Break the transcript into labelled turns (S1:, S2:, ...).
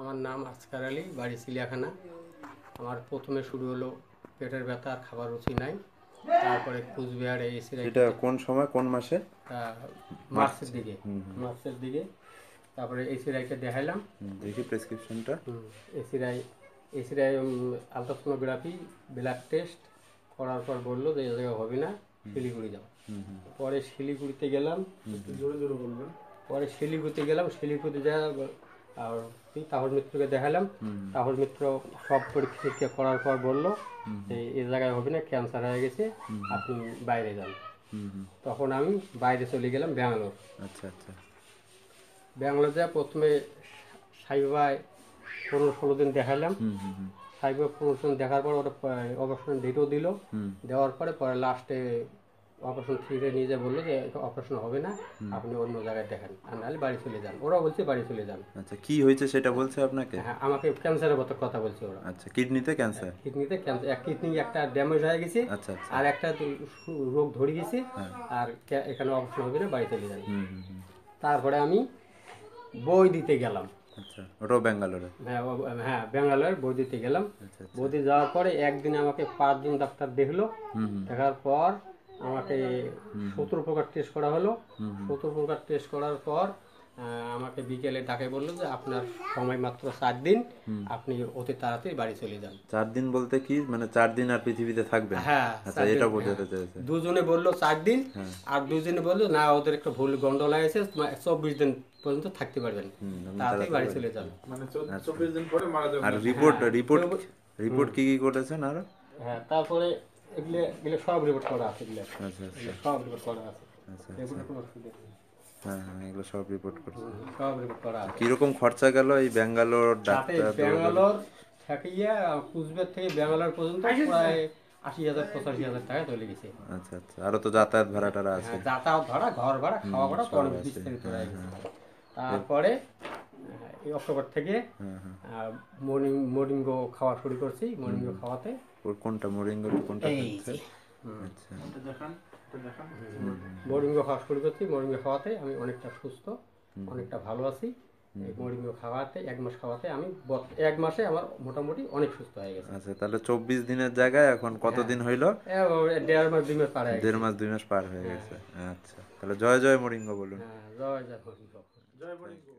S1: আমার নাম আসকার আলী, বাড়ি চিড়িয়াখানা। আমার প্রথমে শুরু হলো পেটের ব্যথা আর খাবার রুচি নাই। তারপরে কুচবিহারে এসিরাই
S2: এটা কোন সময় কোন মাসে?
S1: মার্চের দিকে। মার্চের দিকে তারপরে এসিরাইকে দেখাইলাম।
S2: দেখি প্রেসক্রিপশনটা।
S1: এসিরাই আলট্রাসোনোগ্রাফি, ব্লাড টেস্ট করার পর বললো যে এই জায়গায় হবে না, শিলিগুড়ি যাও। পরে শিলিগুড়িতে গেলাম। জোরে জোরে বলবেন। পরে শিলিগুড়িতে যা আর তাহর মিত্রকে দেখালাম। তাহর মিত্র সব পরীক্ষা করার পর বললো যে এই জায়গায় হবে না, ক্যান্সার হয়ে গেছে, আপনি বাইরে যান। তখন আমি বাইরে চলে গেলাম ব্যাঙ্গালোর।
S2: আচ্ছা আচ্ছা।
S1: ব্যাঙ্গালোর যা প্রথমে সাইবায় 15-16 দিন দেখালাম। সাইবায় 15 দিন দেখার পর ওটা অপারেশন ডেটও দিল। দেওয়ার পরে লাস্টে অপারেশন থিয়েটারে নিয়ে যা বললো যে অপারেশন হবে না, আপনি অন্য জায়গায় দেখেন, আর নাহলে বাড়ি চলে যান। ওরা বলছে বাড়ি চলে যান।
S2: আচ্ছা, কি হয়েছে সেটা বলছে আপনাকে?
S1: হ্যাঁ, আমাকে ক্যান্সারের কথা বলছে ওরা।
S2: আচ্ছা, কিডনিতে ক্যান্সার?
S1: কিডনিতে ক্যান্সার, এক কিডনি একটা ড্যামেজ হয়ে গেছে।
S2: আচ্ছা আচ্ছা।
S1: আর একটা রোগ ধরে গেছে। আর এখানে অপারেশন হবে না, বাড়ি চলে যান। তারপরে আমি বই দিতে গেলাম।
S2: আচ্ছা, ওটাও ব্যাঙ্গালোরে?
S1: হ্যাঁ, ব্যাঙ্গালোর বই দিতে গেলাম। বই দিয়ে যাওয়ার পরে একদিন আমাকে 5 জন ডাক্তার দেখলো। দেখার পর আমাকে 17 প্রকার টেস্ট করা হলো। 17 প্রকার টেস্ট করার পর আমাকে বিকেলে ডাকে বললো যে আপনার সময় মাত্র 4 দিন, আপনি অতি তাড়াতাড়ি বাড়ি চলে যান।
S2: 4 দিন বলতে কি, মানে 4 দিন আর পৃথিবীতে থাকবেন?
S1: হ্যাঁ,
S2: আচ্ছা, এটা বোঝাতে চাইছে।
S1: দুজনে বললো 4 দিন, আর দুজনে বললো না, ওদের একটা ভুল গন্ডগোল হয়েছে, 24 দিন পর্যন্ত থাকতে পারবেন, তাড়াতাড়ি বাড়ি চলে যান।
S3: মানে 24 দিন পরে মারা যাবে।
S2: আর রিপোর্ট কি কি করেছেন আরো?
S1: হ্যাঁ, তারপরে এগুলো সব রিপোর্ট করা আছে।
S2: আচ্ছা আচ্ছা।
S1: সব রিপোর্ট করা আছে।
S2: আচ্ছা
S1: এগুলো
S2: আচ্ছা।
S1: কোনো অসুবিধা নেই।
S2: হ্যাঁ হ্যাঁ, এগুলো সব রিপোর্ট করছেন।
S1: সব রিপোর্ট করা আছে।
S2: কিরকম খরচা গেল এই ব্যাঙ্গালোর ডাক্তার?
S1: ব্যাঙ্গালোর থাকিয়া কুচবিহার থেকে ব্যাঙ্গালোর পর্যন্ত প্রায় 80,000-85,000 টাকা চলে গেছে।
S2: আচ্ছা আচ্ছা, আরো তো যাতায়াত ভাড়া টাড়া আছে?
S1: হ্যাঁ, যাতায়াত ভাড়া, ঘর ভাড়া, খাওয়া ভাড়া, অনেক বিস্তারিত হয়ে গেছে। তারপরে এই অক্টোবর থেকে মরিঙ্গো খাওয়া শুরু করছি। মরিঙ্গো খাওয়াতে
S2: কোনটা মরিঙ্গো, কোনটা খাচ্ছে? আচ্ছা,
S1: মরিঙ্গো খাওয়া শুরু করছি। মরিঙ্গো খাওয়াতে আমি অনেকটা সুস্থ, অনেকটা ভালো আছি। এই মরিঙ্গো খাওয়াতে 1 মাস খাওয়াতে আমি 1 মাসে আমার মোটামুটি অনেক সুস্থ হয়ে গেছে।
S2: আচ্ছা, তাহলে 24 দিনের জায়গায় এখন কতদিন হইলো?
S1: 1.5 মাস 2 মাস পার হয়ে গেছে।
S2: 1.5 মাস 2 মাস পার হয়ে গেছে। আচ্ছা, তাহলে জয় জয় মরিঙ্গো বলুন।
S1: হ্যাঁ, জয় জয় মরিঙ্গো।
S3: জয় মরিঙ্গো।